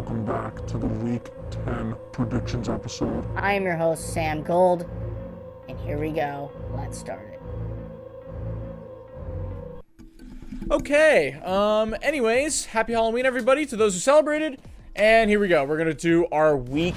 welcome back to the Week 10 predictions episode. I am your host, Sam Gold, and here we go. Let's start it. Okay, anyways, happy Halloween, everybody, to those who celebrated, and here we go. We're gonna do our Week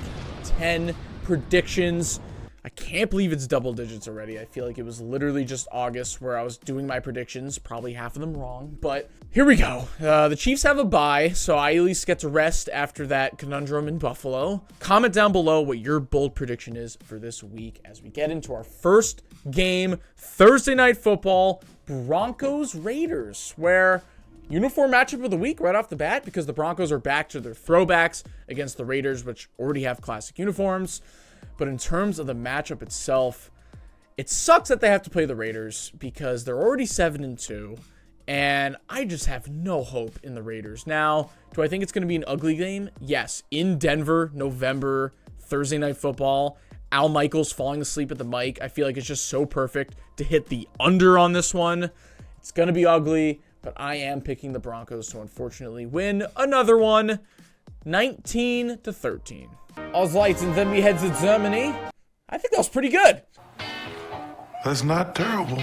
10 predictions. I can't believe it's double digits already. I feel like it was literally just August where I was doing my predictions, probably half of them wrong, but here we go. The Chiefs have a bye, so I at least get to rest after that conundrum in Buffalo. Comment down below what your bold prediction is for this week as we get into our first game, Thursday Night Football, Broncos-Raiders, where uniform matchup of the week right off the bat because the Broncos are back to their throwbacks against the Raiders, which already have classic uniforms. But in terms of the matchup itself, it sucks that they have to play the Raiders because they're already 7-2, and I just have no hope in the Raiders. Now, do I think it's going to be an ugly game? Yes. In Denver, November, Thursday Night Football, Al Michaels falling asleep at the mic. I feel like it's just so perfect to hit the under on this one. It's going to be ugly, but I am picking the Broncos to unfortunately win another one, 19-13. Auslights and then we head to Germany. I think that was pretty good. That's not terrible.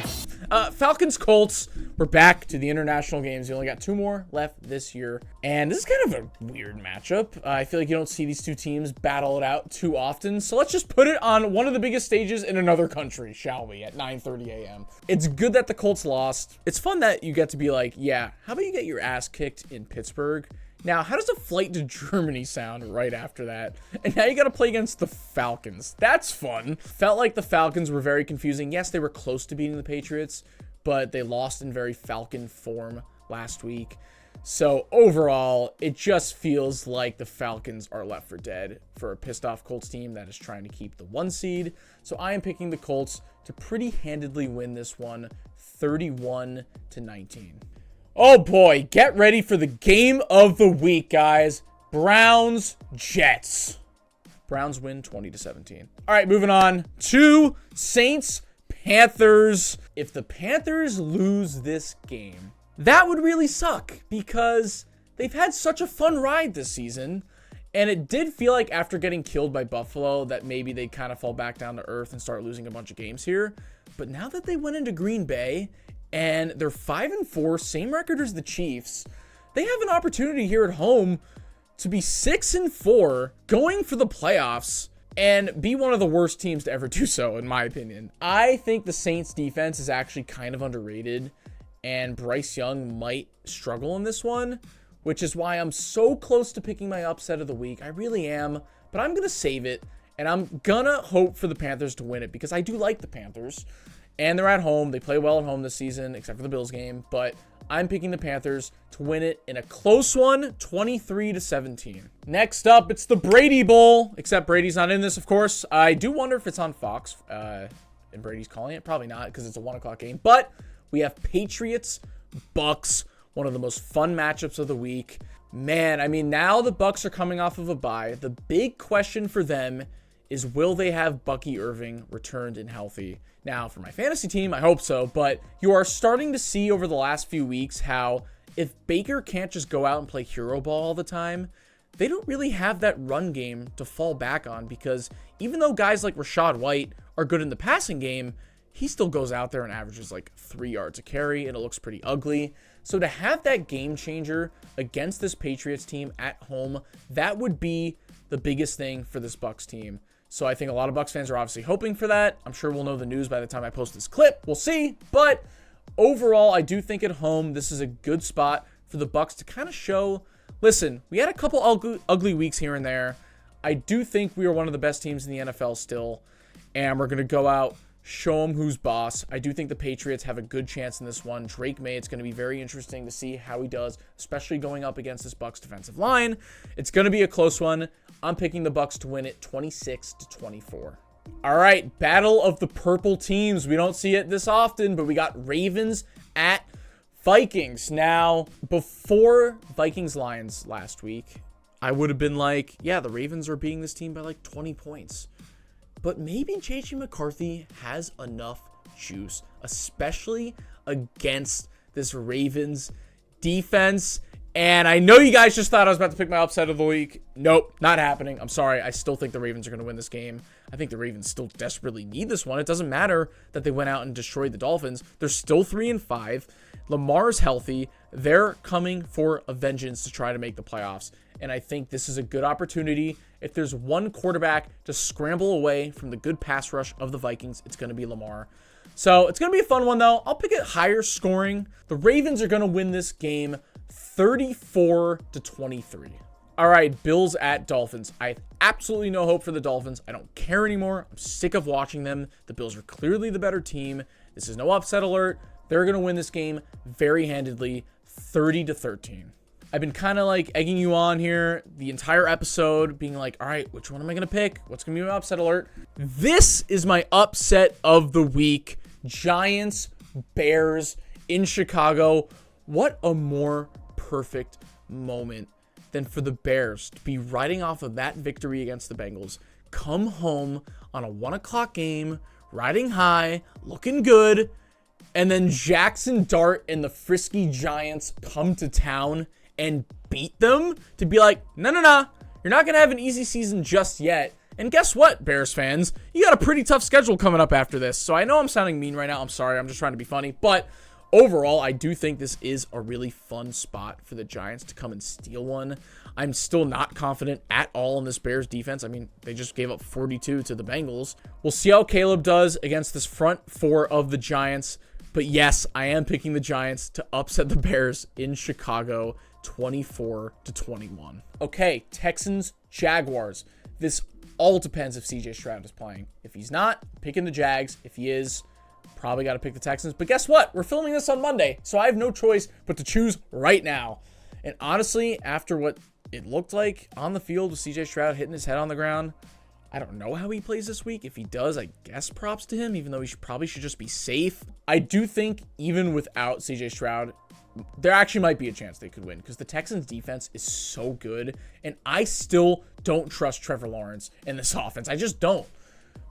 Falcons Colts. We're back to the international games. We only got 2 more left this year. And this is kind of a weird matchup. I feel like you don't see these two teams battle it out too often. So let's just put it on one of the biggest stages in another country, shall we, at 9:30 a.m. It's good that the Colts lost. It's fun that you get to be like, yeah, how about you get your ass kicked in Pittsburgh? Now, how does a flight to Germany sound right after that? And now you got to play against the Falcons. That's fun. Felt like the Falcons were very confusing. Yes, they were close to beating the Patriots, but they lost in very Falcon form last week. So overall, it just feels like the Falcons are left for dead for a pissed off Colts team that is trying to keep the 1 seed. So I am picking the Colts to pretty handedly win this one, 31-19. Oh boy, get ready for the game of the week, guys. Browns-Jets. Browns win 20-17. All right, moving on to Saints-Panthers. If the Panthers lose this game, that would really suck because they've had such a fun ride this season. And it did feel like after getting killed by Buffalo that maybe they kind of fall back down to earth and start losing a bunch of games here. But now that they went into Green Bay and they're 5-4, same record as the Chiefs, they have an opportunity here at home to be 6-4, going for the playoffs, and be one of the worst teams to ever do so, in my opinion. I think the Saints defense is actually kind of underrated, and Bryce Young might struggle in this one, which is why I'm so close to picking my upset of the week. I really am, but I'm going to save it, and I'm going to hope for the Panthers to win it, because I do like the Panthers. And they're at home. They play well at home this season, except for the Bills game. But I'm picking the Panthers to win it in a close one, 23-17. Next up, it's the Brady Bowl. Except Brady's not in this, of course. I do wonder if it's on Fox. And Brady's calling it. Probably not, because it's a 1 o'clock game. But we have Patriots-Bucks, one of the most fun matchups of the week. Man, I mean, now the Bucks are coming off of a bye. The big question for them is, will they have Bucky Irving returned and healthy? Now, for my fantasy team, I hope so, but you are starting to see over the last few weeks how if Baker can't just go out and play hero ball all the time, they don't really have that run game to fall back on, because even though guys like Rachaad White are good in the passing game, he still goes out there and averages like 3 yards a carry, and it looks pretty ugly. So to have that game changer against this Patriots team at home, that would be the biggest thing for this Bucks team. So I think a lot of Bucks fans are obviously hoping for that. I'm sure we'll know the news by the time I post this clip. We'll see. But overall, I do think at home, this is a good spot for the Bucks to kind of show, listen, we had a couple ugly weeks here and there. I do think we are one of the best teams in the NFL still. And we're going to go out, show them who's boss. I do think the Patriots have a good chance in this one. Drake May, it's going to be very interesting to see how he does, especially going up against this Bucks defensive line. It's going to be a close one. I'm picking the Bucks to win it 26-24. All right, battle of the purple teams. We don't see it this often, but we got Ravens at Vikings. Now, before Vikings-Lions last week, I would have been like, yeah, the Ravens are beating this team by like 20 points. But maybe J.J. McCarthy has enough juice, especially against this Ravens defense. And I know you guys just thought I was about to pick my upset of the week. Nope, not happening. I'm sorry. I still think the Ravens are going to win this game. I think the Ravens still desperately need this one. It doesn't matter that they went out and destroyed the Dolphins. They're still 3-5. Lamar's healthy. They're coming for a vengeance to try to make the playoffs. And I think this is a good opportunity. If there's one quarterback to scramble away from the good pass rush of the Vikings, it's going to be Lamar. So it's going to be a fun one, though. I'll pick it higher scoring. The Ravens are going to win this game 34-23. All right, Bills at Dolphins. I have absolutely no hope for the Dolphins. I don't care anymore. I'm sick of watching them. The Bills are clearly the better team. This is no upset alert. They're going to win this game very handedly, 30-13. I've been kind of like egging you on here the entire episode, being like, all right, which one am I going to pick? What's going to be my upset alert? This is my upset of the week. Giants, Bears in Chicago. What a more perfect moment than for the Bears to be riding off of that victory against the Bengals, come home on a 1 o'clock game, riding high, looking good, and then Jackson Dart and the frisky Giants come to town and beat them to be like, no, you're not going to have an easy season just yet. And guess what, Bears fans? You got a pretty tough schedule coming up after this. So I know I'm sounding mean right now. I'm sorry. I'm just trying to be funny. But overall, I do think this is a really fun spot for the Giants to come and steal one. I'm still not confident at all in this Bears defense. I mean, they just gave up 42 to the Bengals. We'll see how Caleb does against this front four of the Giants. But yes, I am picking the Giants to upset the Bears in Chicago 24-21. Okay, Texans, Jaguars. This all depends if CJ Stroud is playing. If he's not, picking the Jags. If he is, probably got to pick the Texans. But guess what? We're filming this on Monday, so I have no choice but to choose right now. And honestly, after what it looked like on the field with CJ Stroud hitting his head on the ground, I don't know how he plays this week. If he does, I guess props to him, even though he probably should just be safe. I do think even without CJ Stroud, there actually might be a chance they could win because the Texans defense is so good. And I still don't trust Trevor Lawrence in this offense. I just don't.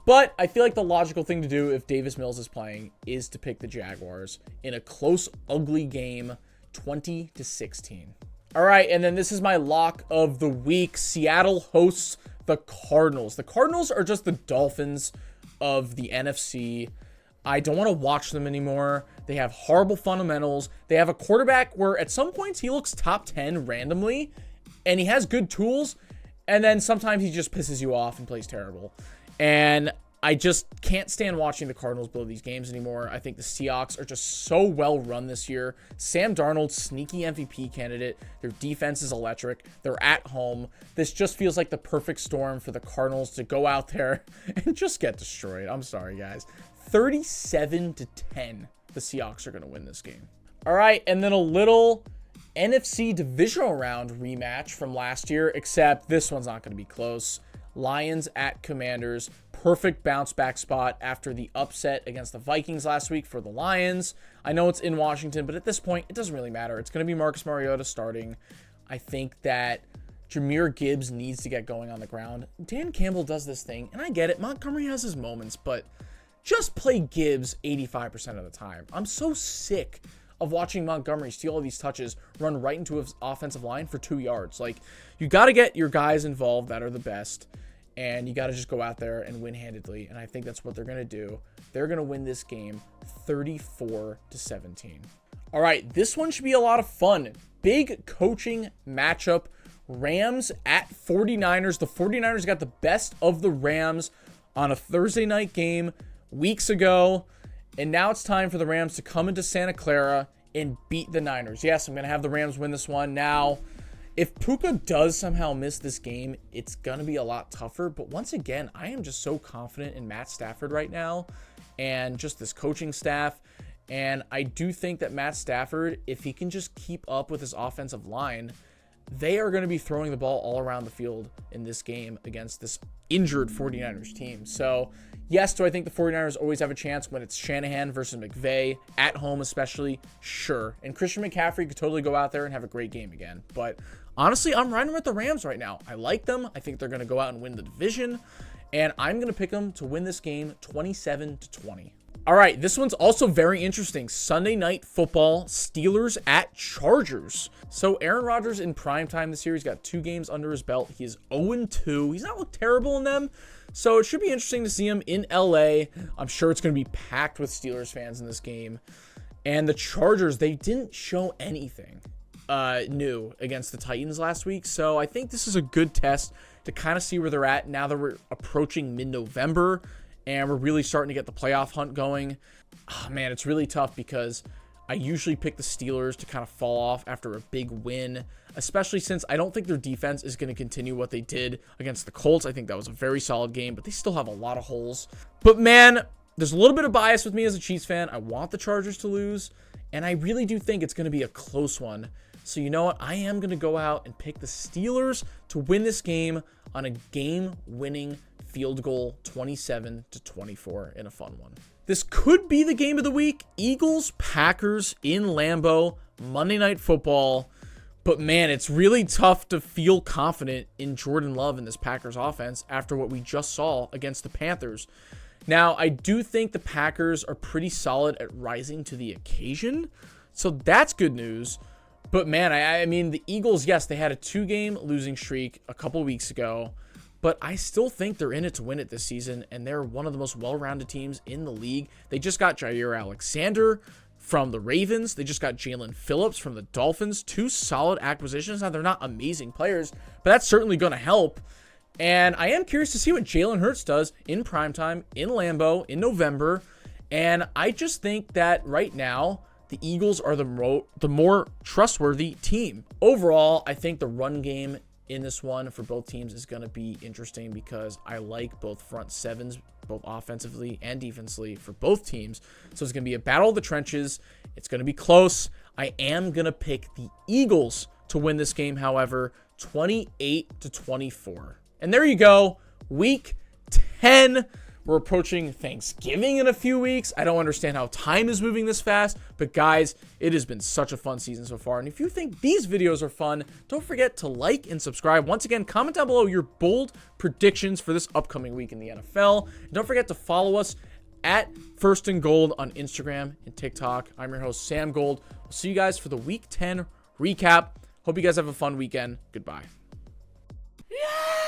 But I feel like the logical thing to do if Davis Mills is playing is to pick the Jaguars in a close, ugly game, 20-16. All right, and then this is my lock of the week. Seattle hosts the Cardinals. The Cardinals are just the Dolphins of the NFC. I don't want to watch them anymore. They have horrible fundamentals. They have a quarterback where at some points he looks top 10 randomly, and he has good tools, and then sometimes he just pisses you off and plays terrible. And I just can't stand watching the Cardinals blow these games anymore. I think the Seahawks are just so well run this year. Sam Darnold, sneaky MVP candidate. Their defense is electric. They're at home. This just feels like the perfect storm for the Cardinals to go out there and just get destroyed. I'm sorry, guys. 37-10. The Seahawks are going to win this game. All right, and then a little NFC divisional round rematch from last year, except this one's not going to be close. Lions at Commanders. Perfect bounce back spot after the upset against the Vikings last week for the Lions. I know it's in Washington, but at this point, it doesn't really matter. It's going to be Marcus Mariota starting. I think that Jahmyr Gibbs needs to get going on the ground. Dan Campbell does this thing, and I get it. Montgomery has his moments, but just play Gibbs 85% of the time. I'm so sick of watching Montgomery steal all these touches, run right into his offensive line for 2 yards. Like, you got to get your guys involved that are the best, and you got to just go out there and win handedly, and I think that's what they're going to do. They're going to win this game 34-17. All right, this one should be a lot of fun. Big coaching matchup. Rams at 49ers. The 49ers got the best of the Rams on a Thursday night game weeks ago, and now it's time for the Rams to come into Santa Clara and beat the Niners. Yes, I'm going to have the Rams win this one. Now, if Puka does somehow miss this game, it's going to be a lot tougher. But once again, I am just so confident in Matt Stafford right now and just this coaching staff. And I do think that Matt Stafford, if he can just keep up with his offensive line, they are going to be throwing the ball all around the field in this game against this injured 49ers team. So, yes, do I think the 49ers always have a chance when it's Shanahan versus McVay, at home especially? Sure. And Christian McCaffrey could totally go out there and have a great game again. But honestly, I'm riding with the Rams right now. I like them. I think they're going to go out and win the division. And I'm going to pick them to win this game 27-20. All right, this one's also very interesting. Sunday Night Football, Steelers at Chargers. So Aaron Rodgers in primetime this year, he's got 2 games under his belt. He is 0-2. He's not looked terrible in them. So it should be interesting to see him in LA. I'm sure it's going to be packed with Steelers fans in this game. And the Chargers, they didn't show anything new against the Titans last week. So I think this is a good test to kind of see where they're at now that we're approaching mid-November and we're really starting to get the playoff hunt going. Oh, man, it's really tough because I usually pick the Steelers to kind of fall off after a big win, especially since I don't think their defense is going to continue what they did against the Colts. I think that was a very solid game, but they still have a lot of holes. But, man, there's a little bit of bias with me as a Chiefs fan. I want the Chargers to lose, and I really do think it's going to be a close one. So you know what? I am going to go out and pick the Steelers to win this game on a game-winning field goal, 27-24 in a fun one. This could be the game of the week. Eagles, Packers in Lambeau, Monday Night Football. But man, it's really tough to feel confident in Jordan Love in this Packers offense after what we just saw against the Panthers. Now, I do think the Packers are pretty solid at rising to the occasion, so that's good news. But man, I mean, the Eagles, yes, they had a 2-game losing streak a couple weeks ago, but I still think they're in it to win it this season, and they're one of the most well-rounded teams in the league. They just got Jair Alexander from the Ravens. They just got Jalen Phillips from the Dolphins. 2 solid acquisitions. Now, they're not amazing players, but that's certainly going to help. And I am curious to see what Jalen Hurts does in primetime, in Lambeau, in November. And I just think that right now, the Eagles are the more trustworthy team. Overall, I think the run game in this one for both teams is going to be interesting because I like both front sevens, both offensively and defensively for both teams. So it's going to be a battle of the trenches. It's going to be close. I am going to pick the Eagles to win this game, however, 28-24. And there you go. Week 10. We're approaching Thanksgiving in a few weeks. I don't understand how time is moving this fast, but guys, it has been such a fun season so far. And if you think these videos are fun, don't forget to like and subscribe. Once again, comment down below your bold predictions for this upcoming week in the NFL. And don't forget to follow us at First and Gold on Instagram and TikTok. I'm your host, Sam Gold. We'll see you guys for the Week 10 recap. Hope you guys have a fun weekend. Goodbye. Yeah!